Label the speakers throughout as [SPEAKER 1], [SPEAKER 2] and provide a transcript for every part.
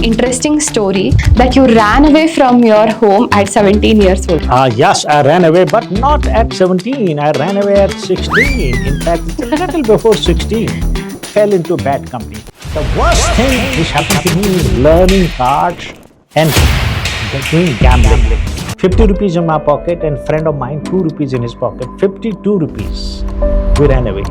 [SPEAKER 1] interesting story that you ran away from your home at 17 years old.
[SPEAKER 2] Yes, I ran away, but not at 17. I ran away at 16. In fact, it's a little before 16. Fell into bad company. The worst thing which happened to me is learning cards and doing gambling. 50 rupees in my pocket and friend of mine 2 rupees in his pocket. 52 rupees. We ran away.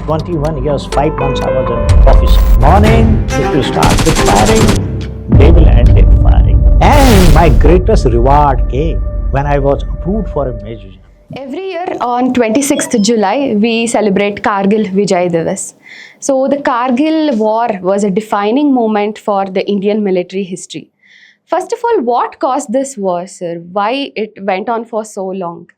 [SPEAKER 2] 21 years, 5 months I was in office. Morning, it will start with firing, they will end in firing. And my greatest reward came when I was approved for a Major Gen.
[SPEAKER 1] Every year on 26th July, we celebrate Kargil Vijay Diwas. So the Kargil War was a defining moment for the Indian military history. First of all, what caused this war, sir? Why it went on for so long?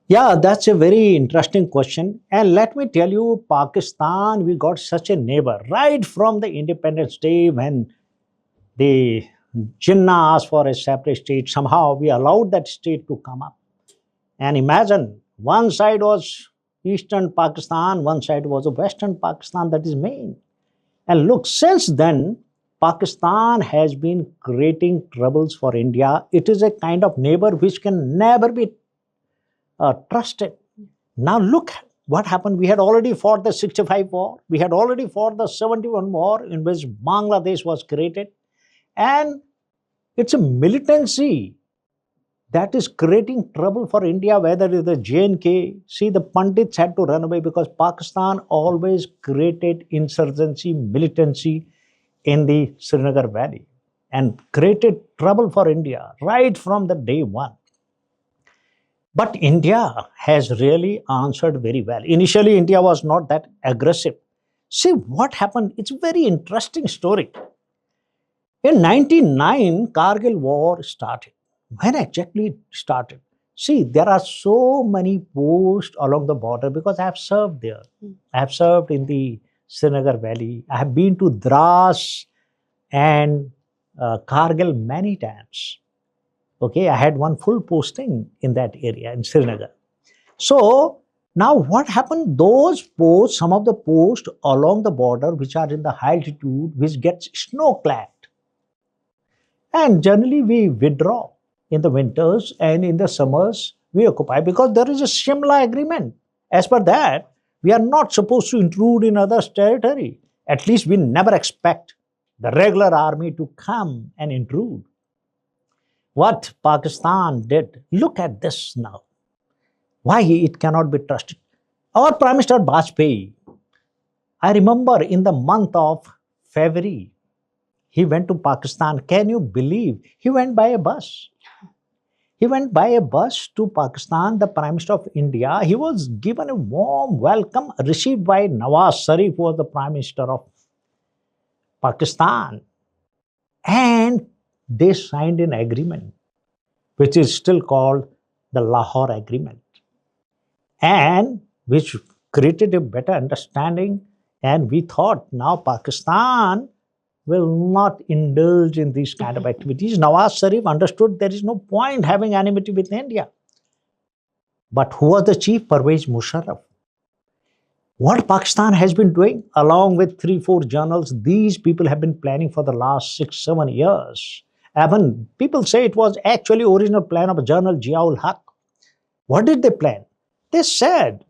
[SPEAKER 2] Yeah, that's a very interesting question. And let me tell you, Pakistan, we got such a neighbor right from the Independence Day when the Jinnah asked for a separate state. Somehow we allowed that state to come up. And imagine, one side was Eastern Pakistan, one side was a Western Pakistan, that is main. And look, since then, Pakistan has been creating troubles for India. It is a kind of neighbor which can never be trusted. Now look what happened. We had already fought the 65 war. We had already fought the 71 war in which Bangladesh was created. And it's a militancy that is creating trouble for India, whether it is the J&K. See, the Pandits had to run away because Pakistan always created insurgency, militancy in the Srinagar Valley and created trouble for India right from the day one. But India has really answered very well. Initially, India was not that aggressive. See what happened. It's a very interesting story. In 1909, Kargil War started. When exactly it started? See, there are so many posts along the border because I have served there. I have served in the Srinagar Valley. I have been to Dras and Kargil many times. Okay, I had one full posting in that area in Srinagar. So now what happened? Those posts, some of the posts along the border which are in the high altitude, which gets snow clad. And generally we withdraw in the winters, and in the summers we occupy because there is a Shimla agreement. As per that, we are not supposed to intrude in others' territory. At least we never expect the regular army to come and intrude. What Pakistan did, look at this now. Why it cannot be trusted? Our Prime Minister Vajpayee, I remember in the month of February, he went to Pakistan. Can you believe? He went by a bus. He went by a bus to Pakistan, the Prime Minister of India. He was given a warm welcome, received by Nawaz Sharif, who was the Prime Minister of Pakistan. And they signed an agreement, which is still called the Lahore Agreement, and which created a better understanding. And we thought now Pakistan will not indulge in these kind of activities. Nawaz Sharif understood there is no point having enmity with India. But who was the chief? Pervez Musharraf. What Pakistan has been doing, along with 3-4 journals, these people have been planning for the last 6-7 years. Even people say it was actually original plan of General Ziaul Haq. What did they plan? They said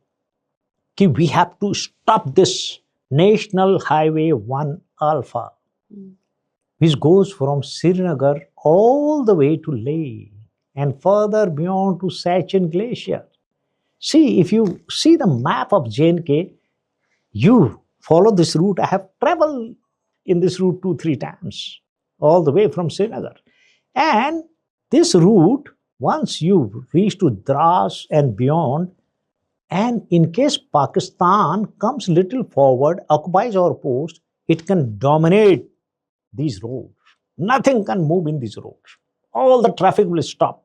[SPEAKER 2] that we have to stop this National Highway 1 Alpha, which goes from Srinagar all the way to Leh and further beyond to Sachin Glacier. See, if you see the map of J&K, you follow this route. I have traveled in this route 2-3 times, all the way from Srinagar. And this route, once you reach to Dras and beyond, and in case Pakistan comes little forward, occupies our post, it can dominate these roads. Nothing can move in these roads. All the traffic will stop.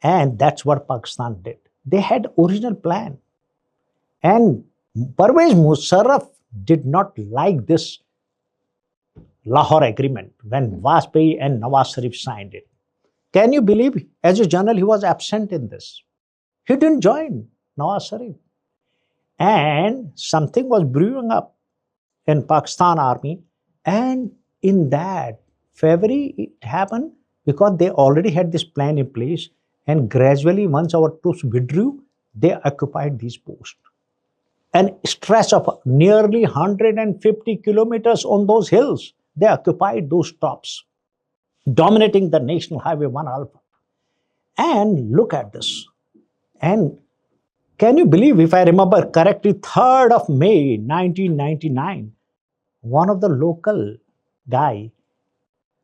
[SPEAKER 2] And that's what Pakistan did. They had original plan. And Pervez Musharraf did not like this Lahore Agreement when Vajpayee and Nawaz Sharif signed it. Can you believe, as a general, he was absent in this. He didn't join Nawaz Sharif. And something was brewing up in Pakistan army, and in that February, it happened because they already had this plan in place, and gradually, once our troops withdrew, they occupied these posts. An stretch of nearly 150 kilometers on those hills, they occupied those tops, dominating the National Highway 1 Alpha. And look at this. And can you believe, if I remember correctly, 3rd of May 1999, one of the local guy,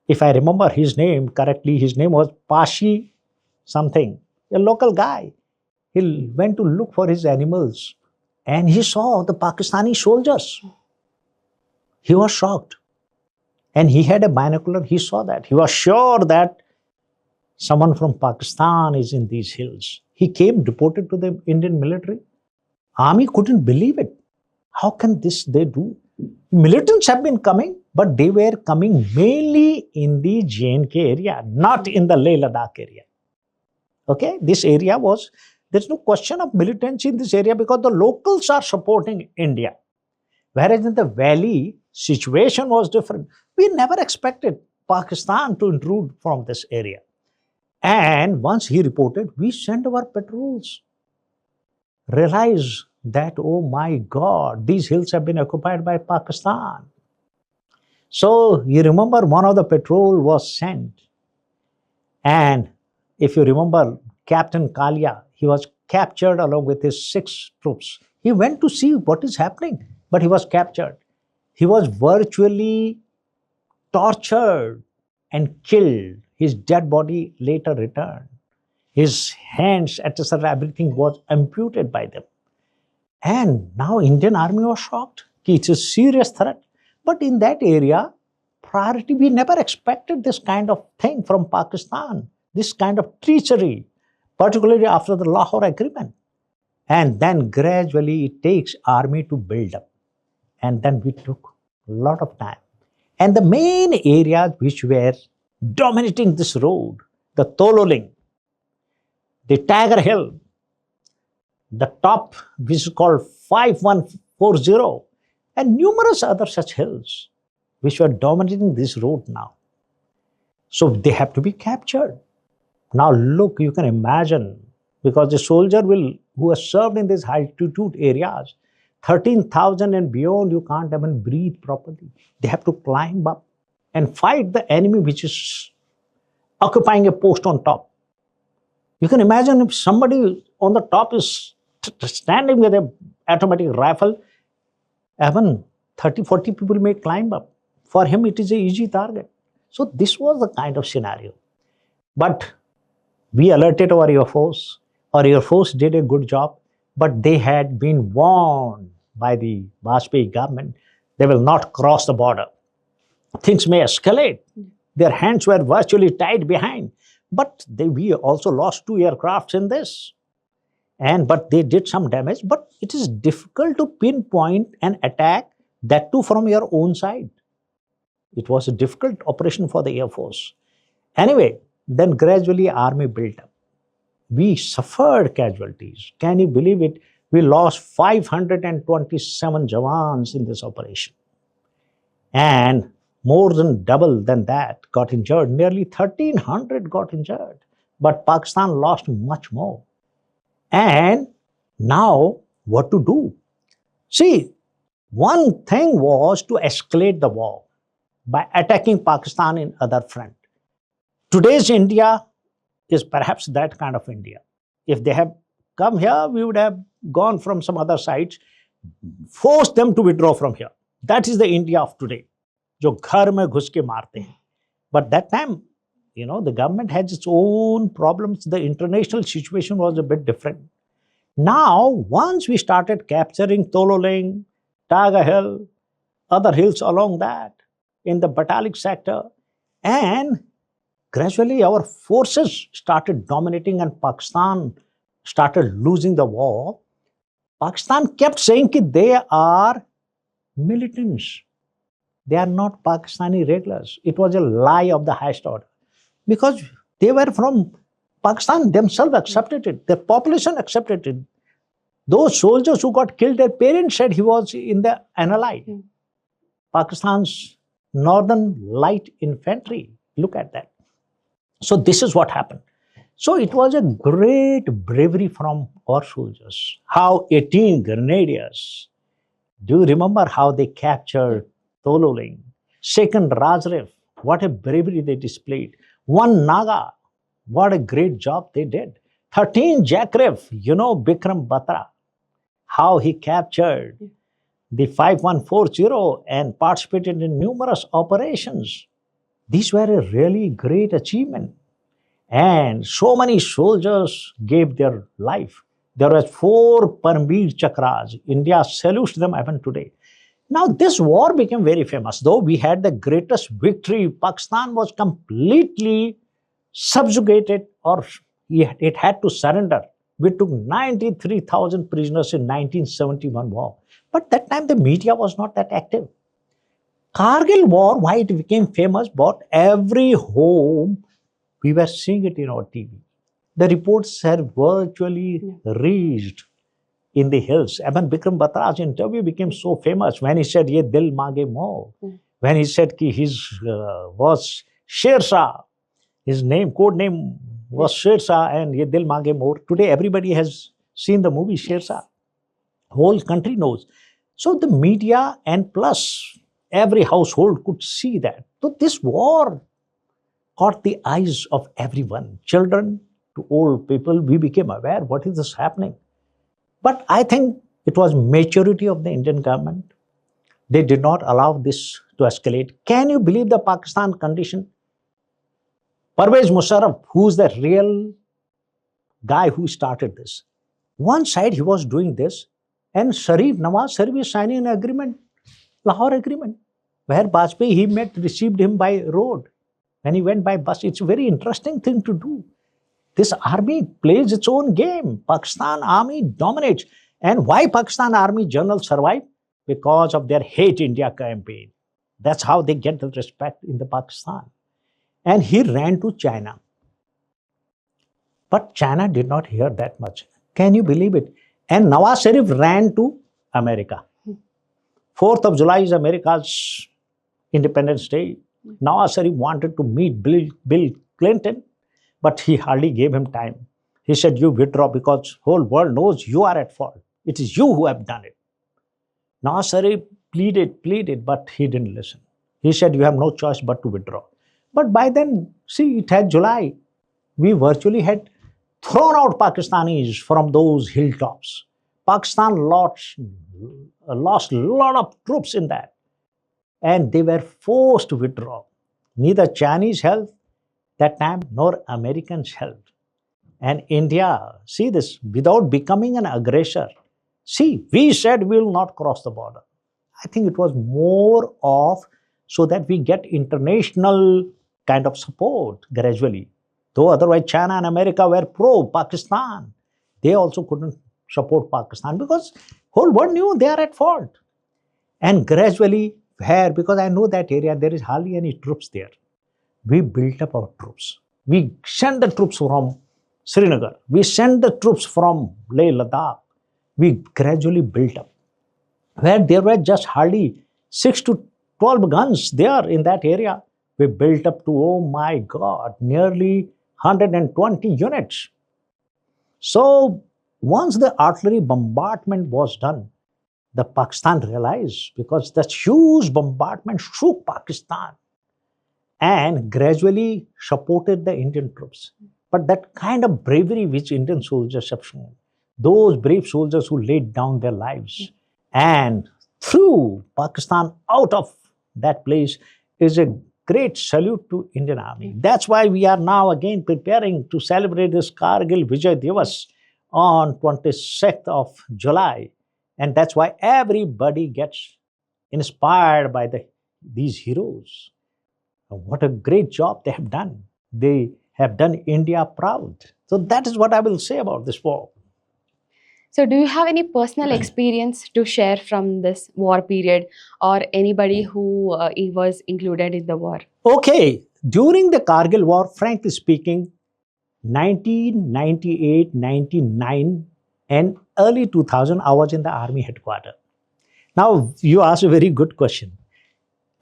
[SPEAKER 2] if I remember his name correctly, his name was Pashi something, a local guy. He went to look for his animals and he saw the Pakistani soldiers. He was shocked. And he had a binocular, he saw that. He was sure that someone from Pakistan is in these hills. He came, reported to the Indian military. Army couldn't believe it. How can this they do? Militants have been coming, but they were coming mainly in the J&K area, not in the Leh Ladakh area. Okay, this area was, there's no question of militancy in this area because the locals are supporting India. Whereas in the valley, situation was different. We never expected Pakistan to intrude from this area. And once he reported, we sent our patrols. Realize that, oh my God, these hills have been occupied by Pakistan. So you remember one of the patrol was sent. And if you remember, Captain Kalia, he was captured along with his 6 troops. He went to see what is happening, but he was captured. He was virtually tortured and killed. His dead body later returned. His hands, etc., everything was amputated by them. And now Indian Army was shocked. It's a serious threat. But in that area, priority, we never expected this kind of thing from Pakistan, this kind of treachery, particularly after the Lahore Agreement. And then gradually it takes army to build up. And then we took a lot of time. And the main areas which were dominating this road, the Tololing, the Tiger Hill, the top, which is called 5140, and numerous other such hills, which were dominating this road now. So they have to be captured. Now look, you can imagine, because the soldier who has served in these altitude areas, 13,000 and beyond, you can't even breathe properly. They have to climb up and fight the enemy which is occupying a post on top. You can imagine if somebody on the top is standing with an automatic rifle, even 30, 40 people may climb up. For him, it is an easy target. So this was the kind of scenario. But we alerted our Air Force. Our Air Force did a good job, but they had been warned by the Vajpayee government. They will not cross the border. Things may escalate. Their hands were virtually tied behind. But we also lost 2 aircrafts in this. But they did some damage. But it is difficult to pinpoint an attack, that too from your own side. It was a difficult operation for the Air Force. Anyway, then gradually army built up. We suffered casualties. Can you believe it? We lost 527 Jawans in this operation. And more than double than that got injured. Nearly 1,300 got injured. But Pakistan lost much more. And now what to do? See, one thing was to escalate the war by attacking Pakistan in other front. Today's India is perhaps that kind of India. If they have come here, we would have gone from some other sites, forced them to withdraw from here. That is the India of today. जो घर में घुस के मारते हैं. But that time, the government had its own problems. The international situation was a bit different. Now, once we started capturing Tololing, Tiger Hill, other hills along that, in the Batalik sector, and gradually our forces started dominating and Pakistan started losing the war, Pakistan kept saying that they are militants. They are not Pakistani regulars. It was a lie of the highest order. Because they were from Pakistan, themselves accepted it. The population accepted it. Those soldiers who got killed, their parents said he was in the NLI. Pakistan's Northern Light Infantry. Look at that. So this is what happened. So it was a great bravery from our soldiers. How 18 grenadiers, do you remember how they captured Tololing? Second Razrev, what a bravery they displayed. One Naga, what a great job they did. 13 Jackrav, Vikram Batra, how he captured the 5140 and participated in numerous operations. These were a really great achievement. And so many soldiers gave their life. There were 4 Parmveer Chakras. India salutes them even today. Now, this war became very famous. Though we had the greatest victory, Pakistan was completely subjugated, or it had to surrender. We took 93,000 prisoners in 1971 war. But that time the media was not that active. Kargil War, why it became famous, but every home we were seeing it in our TV. The reports had virtually reached in the hills. Even Vikram Batra's interview became so famous when he said, "Ye dil mange mo." When he said ki his was Sher Shah, his code name was Sher Shah, and "Ye dil mange mo." Today, everybody has seen the movie Sher Shah. Whole country knows. So the media and plus every household could see that. So this war caught the eyes of everyone, children to old people. We became aware what is this happening. But I think it was maturity of the Indian government. They did not allow this to escalate. Can you believe the Pakistan condition? Parvez Musharraf, who's the real guy who started this. One side he was doing this, and Nawaz Sharif is signing an agreement, Lahore Agreement, where Bajpayee received him by road. When he went by bus, it's a very interesting thing to do. This army plays its own game. Pakistan army dominates. And why Pakistan army generals survive? Because of their Hate India campaign. That's how they get the respect in the Pakistan. And he ran to China. But China did not hear that much. Can you believe it? And Nawaz Sharif ran to America. 4th of July is America's Independence Day. Nawaz Sharif wanted to meet Bill Clinton, but he hardly gave him time. He said, "You withdraw because whole world knows you are at fault. It is you who have done it." Nawaz Sharif pleaded, but he didn't listen. He said, "You have no choice but to withdraw." But by then, see, it had July. We virtually had thrown out Pakistanis from those hilltops. Pakistan lost a lot of troops in that. And they were forced to withdraw. Neither Chinese helped that time nor Americans helped. And India, see this, without becoming an aggressor. See, we said we will not cross the border. I think it was more of so that we get international kind of support gradually. Though otherwise China and America were pro-Pakistan, they also couldn't support Pakistan because whole world knew they are at fault. And gradually, because I know that area, there is hardly any troops there. We built up our troops. We sent the troops from Srinagar. We sent the troops from Leh Ladakh. We gradually built up. Where there were just hardly 6 to 12 guns there in that area, we built up to, oh my God, nearly 120 units. So once the artillery bombardment was done, the Pakistan realized, because that huge bombardment shook Pakistan and gradually supported the Indian troops. But that kind of bravery which Indian soldiers have shown, those brave soldiers who laid down their lives and threw Pakistan out of that place, is a great salute to Indian Army. That's why we are now again preparing to celebrate this Kargil Vijay Diwas on 26th of July. And that's why everybody gets inspired by these heroes. What a great job they have done. They have done India proud. So that is what I will say about this war.
[SPEAKER 1] So do you have any personal experience to share from this war period, or anybody who was included in the war?
[SPEAKER 2] Okay, during the Kargil War, frankly speaking, 1998, 99 and early 2000, I was in the army headquarters. Now, you asked a very good question.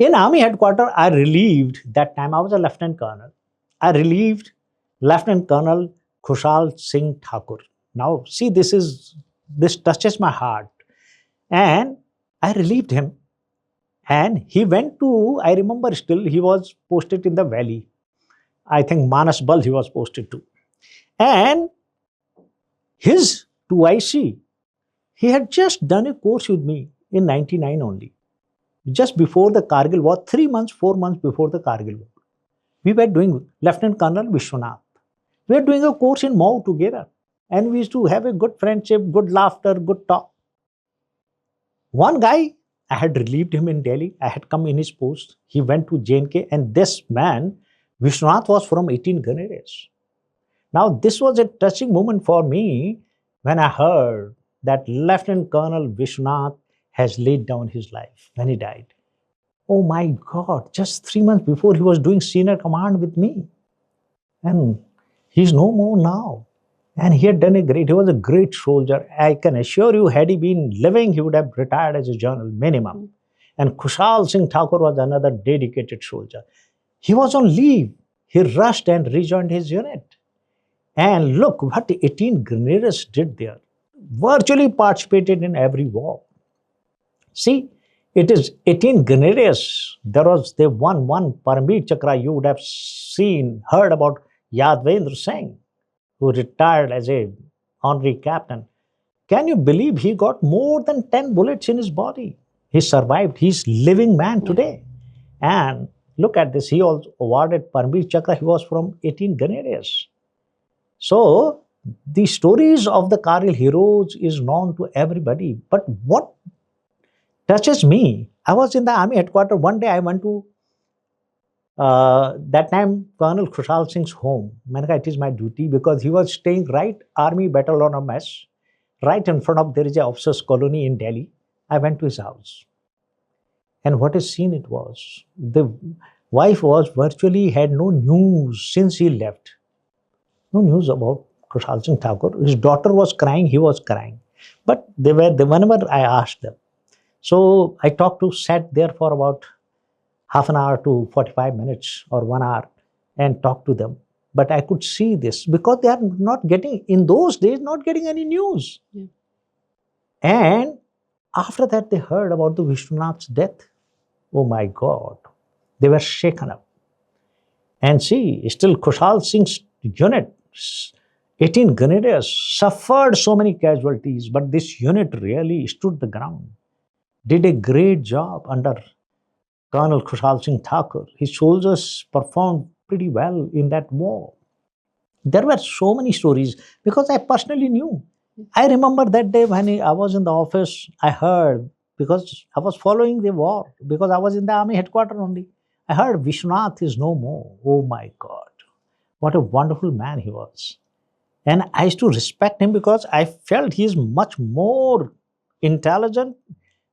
[SPEAKER 2] In army headquarters, I relieved, that time I was a lieutenant colonel. I relieved Lieutenant Colonel Khushal Singh Thakur. Now, see, this touches my heart. And I relieved him. And he went to, I remember still, he was posted in the valley. I think Manas Bal he was posted to. And his 2IC, he had just done a course with me in 99 only, just before the Kargil War, 3 months, 4 months before the Kargil War. We were doing, Lieutenant Colonel Vishwanath. We were doing a course in Mau together. And we used to have a good friendship, good laughter, good talk. One guy, I had relieved him in Delhi. I had come in his post. He went to JNK, and this man, Vishwanath, was from 18 Grenadiers. Now, this was a touching moment for me when I heard that Lieutenant Colonel Vishwanath has laid down his life when he died. Oh my God, just 3 months before he was doing senior command with me. And he's no more now. And he had done he was a great soldier. I can assure you, had he been living, he would have retired as a general minimum. And Khushal Singh Thakur was another dedicated soldier. He was on leave. He rushed and rejoined his unit. And look what the 18 Grenadiers did there. Virtually participated in every war. See, it is 18 Grenadiers. They won one Paramveer Chakra. You would have heard about Yadvendra Singh, who retired as a honorary captain. Can you believe he got more than 10 bullets in his body? He survived. He's living man today. And look at this. He also awarded Paramveer Chakra. He was from 18 Grenadiers. So the stories of the Kargil heroes is known to everybody. But what touches me, I was in the army headquarters. One day I went to that time Colonel Khushal Singh's home. It is my duty, because he was staying right army battalion of mess, right in front of, there is a officers colony in Delhi. I went to his house. And what a scene it was. The wife was virtually had no news since he left. No news about Khushal Singh Thakur. His daughter was crying, he was crying. But whenever I asked them. So I sat there for about half an hour to 45 minutes or 1 hour and talked to them. But I could see this, because they are not getting, in those days, not getting any news. Yeah. And after that, they heard about the Vishwanath's death. Oh my God, they were shaken up. And see, still Khushal Singh's unit, 18 Grenadiers, suffered so many casualties, but this unit really stood the ground, did a great job under Colonel Khushal Singh Thakur. His soldiers performed pretty well in that war. There were so many stories, because I personally knew. I remember that day when I was in the office, I heard, because I was following the war, because I was in the army headquarters only. I heard Vishwanath is no more. Oh my God, what a wonderful man he was. And I used to respect him, because I felt he is much more intelligent,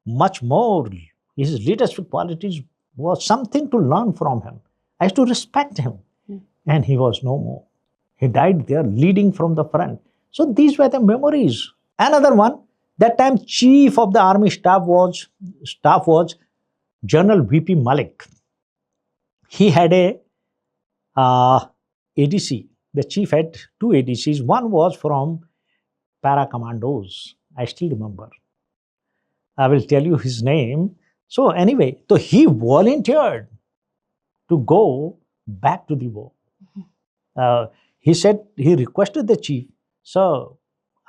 [SPEAKER 2] much more, his leadership qualities was something to learn from him. I used to respect him. And he was no more. He died there leading from the front. So these were the memories. Another one, that time chief of the army staff was General V.P. Malik. He had a ADC. The chief had 2 ADCs. One was from para commandos. I still remember. I will tell you his name. So anyway, so he volunteered to go back to the war. He said, he requested the chief, "Sir,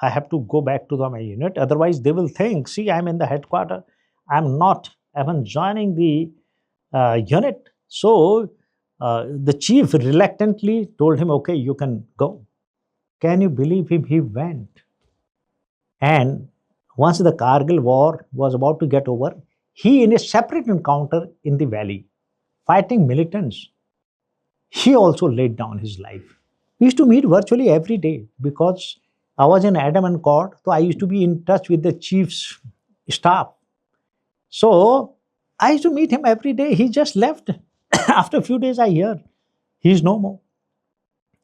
[SPEAKER 2] I have to go back to my unit. Otherwise, they will think, see, I'm in the headquarters. I'm joining the unit." So the chief reluctantly told him, "Okay, you can go." Can you believe him? He went. And once the Kargil War was about to get over, he, in a separate encounter in the valley, fighting militants, he also laid down his life. We used to meet virtually every day, because I was in Adam and Court, so I used to be in touch with the chief's staff. So I used to meet him every day. He just left. After a few days, I hear he's no more.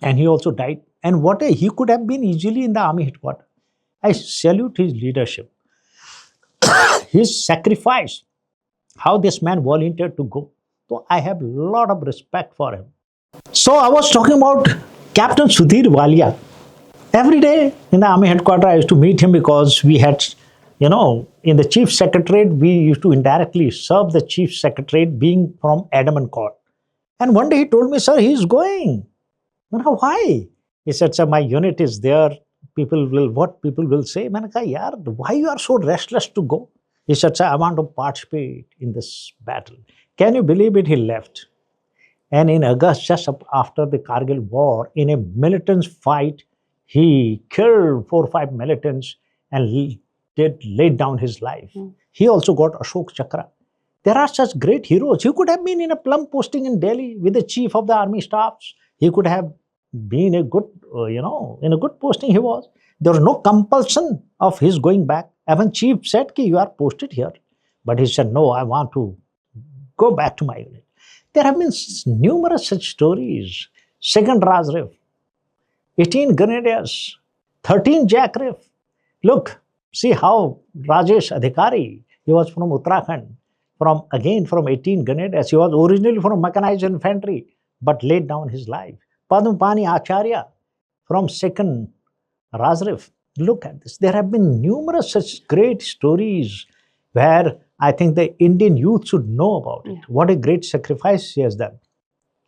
[SPEAKER 2] And he also died. And he could have been easily in the army headquarters. I salute his leadership, his sacrifice. how this man volunteered to go. So I have a lot of respect for him. So I was talking about Captain Sudhir Walia. Every day in the army headquarters, I used to meet him because we had, in the chief secretariat, we used to indirectly serve the chief secretariat being from Adam and Court. And one day he told me, sir, he's going. Why? He said, sir, my unit is there. What people will say? Yaar, why you are so restless to go? He said, sir, I want to participate in this battle. Can you believe it? He left. And in August, just after the Kargil War, in a militant fight, he killed 4 or 5 militants and he laid down his life. He also got Ashok Chakra. There are such great heroes. He could have been in a plum posting in Delhi with the chief of the army staffs. He could have been a good, in a good posting he was. There was no compulsion of his going back. Even chief said, you are posted here. But he said, no, I want to go back to my unit. There have been numerous such stories. Second Razrif, 18 Grenadiers, 13 Jackrif. Look, see how Rajesh Adhikari, he was from Uttarakhand, from 18 Grenadiers. He was originally from mechanized infantry, but laid down his life. Padmapani Acharya from 2nd Razrif. Look at this. There have been numerous such great stories where I think the Indian youth should know about it. What a great sacrifice he has done.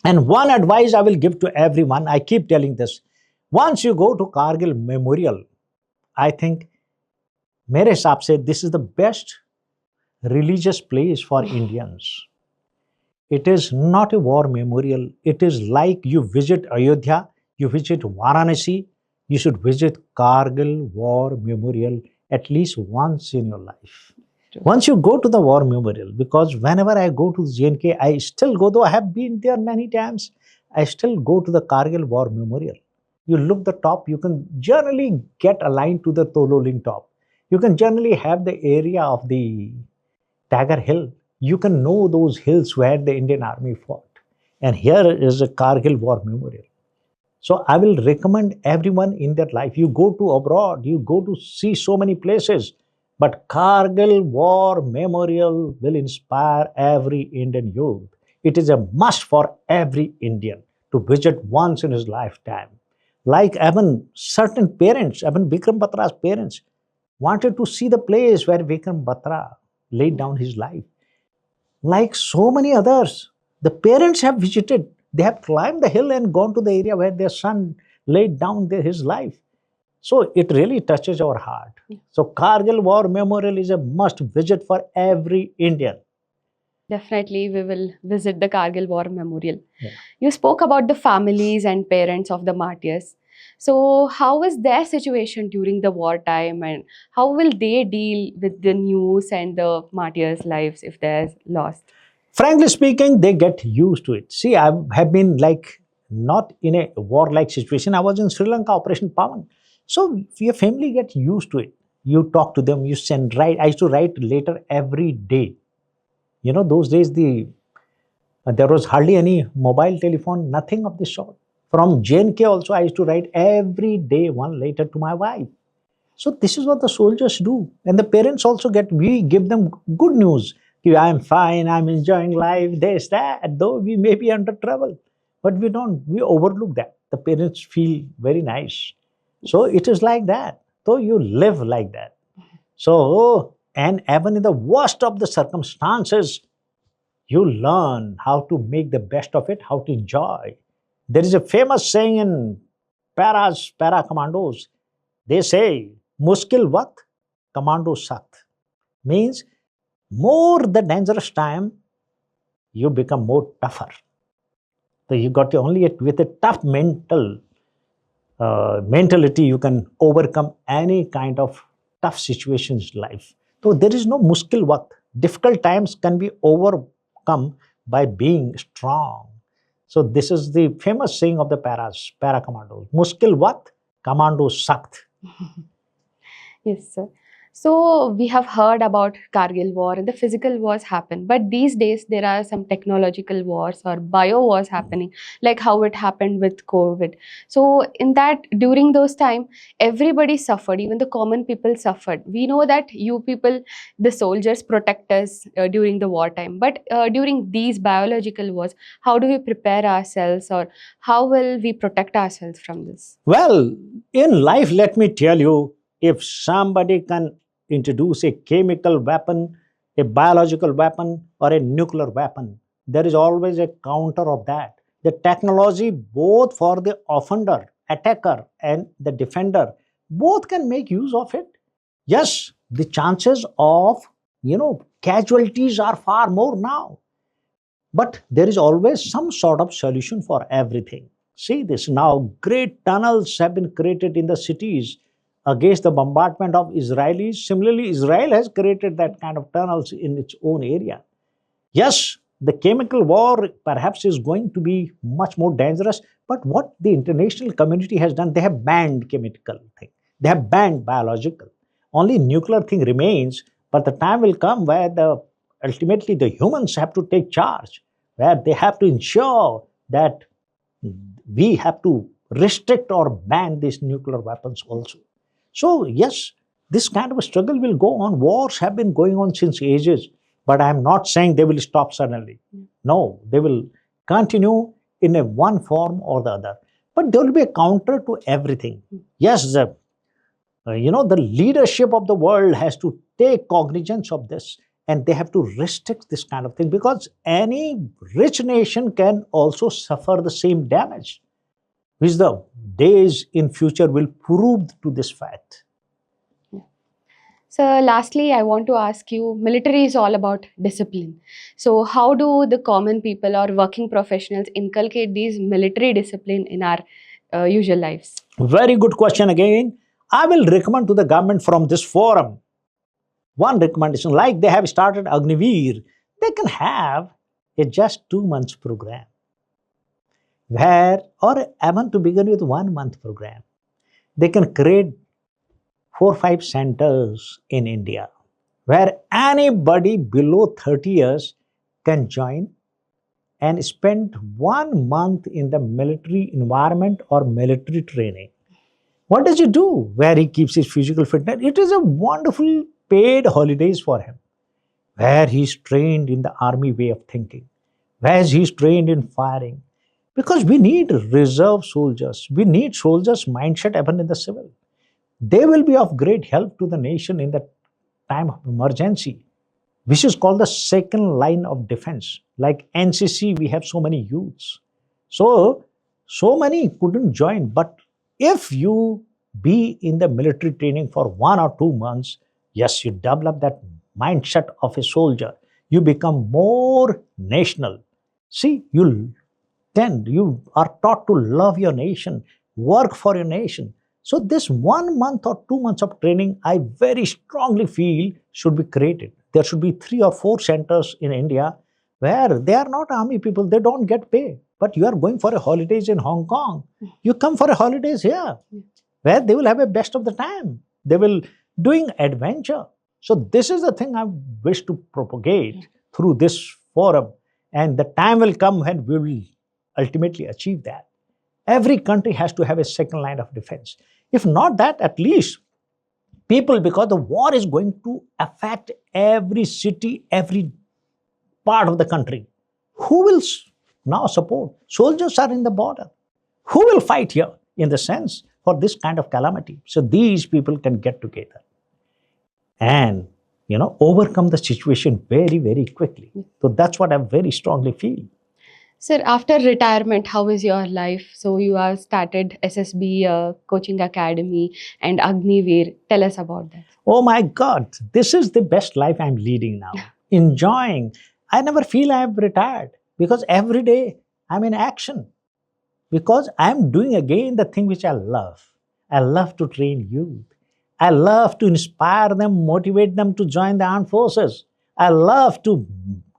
[SPEAKER 2] And one advice I will give to everyone, I keep telling this. Once you go to Kargil Memorial, I think, mere hisab se, this is the best religious place for Indians. It is not a war memorial. It is like you visit Ayodhya, you visit Varanasi, you should visit Kargil War Memorial at least once in your life. Once you go to the war memorial, because whenever I go to JNK, I still go, though I have been there many times, I still go to the Kargil War Memorial. You look the top, you can generally get aligned to the Tololing top. You can generally have the area of the Tiger Hill. You can know those hills where the Indian Army fought. And here is a Kargil War Memorial. So I will recommend everyone in their life, you go to abroad, you go to see so many places, but Kargil War Memorial will inspire every Indian youth. It is a must for every Indian to visit once in his lifetime. Like even certain parents, even Vikram Batra's parents, wanted to see the place where Vikram Batra laid down his life. Like so many others, the parents have visited. They have climbed the hill and gone to the area where their son laid down his life. So it really touches our heart. So Kargil War Memorial is a must visit for every Indian.
[SPEAKER 1] Definitely, we will visit the Kargil War Memorial.
[SPEAKER 2] Yeah.
[SPEAKER 1] You spoke about the families and parents of the martyrs. So, how was their situation during the wartime, and how will they deal with the news and the martyrs' lives if they're lost?
[SPEAKER 2] Frankly speaking, they get used to it. See, I have been like not in a war-like situation. I was in Sri Lanka, Operation Pawan. So your family gets used to it. You talk to them, you send write. I used to write letter every day. Those days there was hardly any mobile telephone, nothing of this sort. From JNK also, I used to write every day one letter to my wife. So this is what the soldiers do. And the parents also we give them good news. I'm fine, I'm enjoying life, this, that, though we may be under trouble. But we overlook that. The parents feel very nice. So it is like that. So you live like that. So, and even in the worst of the circumstances, you learn how to make the best of it, how to enjoy. There is a famous saying in para commandos. They say, muskil waqt, commando sakt. Means, more the dangerous time, you become more tougher. So you got to only with a tough mentality, you can overcome any kind of tough situations in life. So there is no muskil waqt. Difficult times can be overcome by being strong. So this is the famous saying of the para commandos. Muskil waqt, commando sakt.
[SPEAKER 1] Yes, sir. So we have heard about Kargil War and the physical wars happen, but these days there are some technological wars or bio wars happening, like how it happened with COVID. So in that, during those time, everybody suffered, even the common people suffered. We know that you people, the soldiers, protect us during the wartime, but during these biological wars, how do we prepare ourselves, or how will we protect ourselves from this?
[SPEAKER 2] Well, in life, let me tell you, if somebody can introduce a chemical weapon, a biological weapon, or a nuclear weapon, there is always a counter of that. The technology, both for the offender, attacker, and the defender, both can make use of it. Yes, the chances of casualties are far more now, but there is always some sort of solution for everything. See this now, great tunnels have been created in the cities against the bombardment of Israelis. Similarly, Israel has created that kind of tunnels in its own area. Yes, the chemical war perhaps is going to be much more dangerous, but what the international community has done, they have banned chemical thing. They have banned biological. Only nuclear thing remains, but the time will come where the ultimately the humans have to take charge, where they have to ensure that we have to restrict or ban these nuclear weapons also. So, yes, this kind of a struggle will go on. Wars have been going on since ages, but I am not saying they will stop suddenly. No, they will continue in a one form or the other. But there will be a counter to everything. Yes, the leadership of the world has to take cognizance of this, and they have to restrict this kind of thing, because any rich nation can also suffer the same damage, which the days in future will prove to this fact.
[SPEAKER 1] So lastly, I want to ask you, military is all about discipline. So how do the common people or working professionals inculcate these military discipline in our usual lives?
[SPEAKER 2] Very good question again. I will recommend to the government from this forum one recommendation, like they have started Agniveer, they can have a just 2 months program, where, or even to begin with 1 month program, they can create 4 5 centers in India where anybody below 30 years can join and spend 1 month in the military environment or military training. What does he do? Where he keeps his physical fitness. It is a wonderful paid holidays for him, where he's trained in the army way of thinking, where he's trained in firing. Because we need reserve soldiers. We need soldiers' mindset even in the civil. They will be of great help to the nation in the time of emergency, which is called the second line of defense. Like NCC, we have so many youths. So many couldn't join. But if you be in the military training for 1 or 2 months, yes, you develop that mindset of a soldier. You become more national. See, you are taught to love your nation, work for your nation. So this 1 month or 2 months of training, I very strongly feel should be created. There should be 3 or 4 centers in India where they are not army people, they don't get pay. But you are going for a holidays in Hong Kong. You come for a holidays here, where they will have a best of the time. They will doing adventure. So this is the thing I wish to propagate through this forum. And the time will come when we will ultimately achieve that. Every country has to have a second line of defense. If not that, at least people, because the war is going to affect every city, every part of the country. Who will now support? Soldiers are in the border. Who will fight here in the sense for this kind of calamity? So these people can get together and overcome the situation very, very quickly. So that's what I very strongly feel.
[SPEAKER 1] Sir, after retirement, how is your life? So you have started SSB Coaching Academy and Agniveer. Tell us about that.
[SPEAKER 2] Oh my God, this is the best life I'm leading now. Enjoying. I never feel I've retired, because every day I'm in action, because I'm doing again the thing which I love. I love to train youth. I love to inspire them, motivate them to join the armed forces. I love to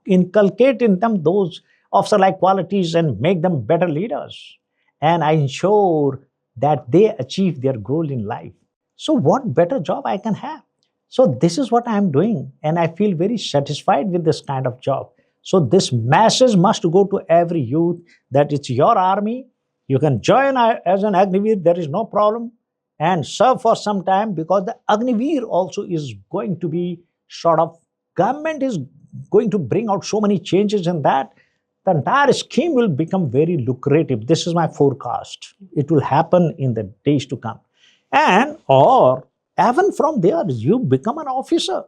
[SPEAKER 2] inculcate in them those officer-like qualities and make them better leaders. And I ensure that they achieve their goal in life. So what better job I can have? So this is what I am doing, and I feel very satisfied with this kind of job. So this message must go to every youth that it's your army. You can join as an Agniveer, there is no problem, and serve for some time, because the Agniveer also is going to be sort of, government is going to bring out so many changes in that. The entire scheme will become very lucrative. This is my forecast. It will happen in the days to come. And or even from there, you become an officer.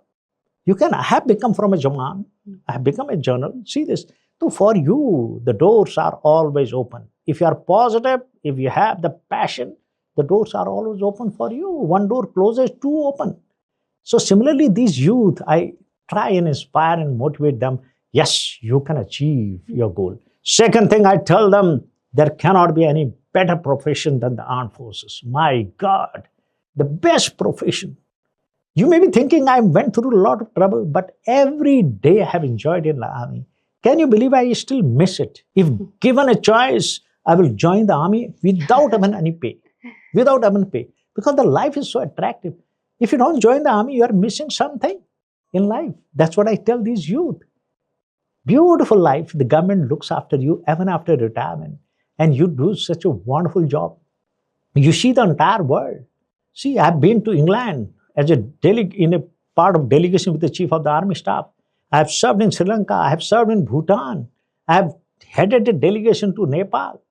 [SPEAKER 2] You can, I have become from a Jaman, I have become a general. See this. So for you, the doors are always open. If you are positive, if you have the passion, the doors are always open for you. One door closes, two open. So similarly, these youth, I try and inspire and motivate them. Yes, you can achieve your goal. Second thing, I tell them there cannot be any better profession than the armed forces. My God, the best profession. You may be thinking I went through a lot of trouble, but every day I have enjoyed in the army. Can you believe I still miss it? If given a choice, I will join the army without even any pay. Without even pay. Because the life is so attractive. If you don't join the army, you are missing something in life. That's what I tell these youth. Beautiful life. The government looks after you even after retirement. And you do such a wonderful job. You see the entire world. See, I've been to England as a in a part of delegation with the Chief of the Army Staff. I have served in Sri Lanka. I have served in Bhutan. I have headed a delegation to Nepal.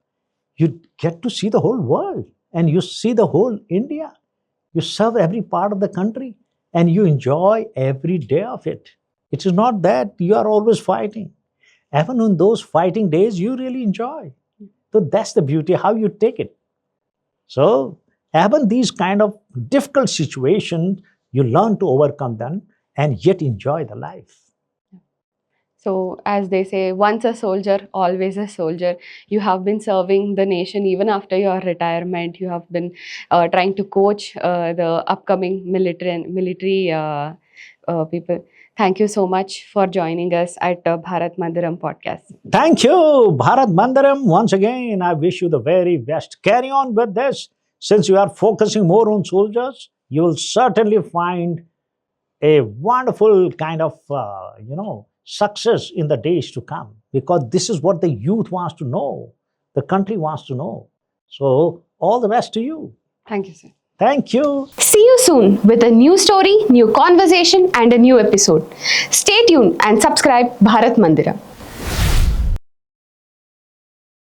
[SPEAKER 2] You get to see the whole world, and you see the whole India. You serve every part of the country, and you enjoy every day of it. It is not that you are always fighting. Even on those fighting days, you really enjoy. So that's the beauty, how you take it. So even these kind of difficult situations, you learn to overcome them and yet enjoy the life.
[SPEAKER 1] So, as they say, once a soldier, always a soldier. You have been serving the nation even after your retirement. You have been trying to coach the upcoming military people. Thank you so much for joining us at Bharatmandiram podcast.
[SPEAKER 2] Thank you, Bharatmandiram. Once again, I wish you the very best. Carry on with this. Since you are focusing more on soldiers, you will certainly find a wonderful kind of, success in the days to come, because this is what the youth wants to know, the country wants to know. So all the best to you.
[SPEAKER 1] Thank you, sir.
[SPEAKER 2] Thank you.
[SPEAKER 1] See you soon with a new story, new conversation, and a new episode. Stay tuned and subscribe Bharat Mandiram.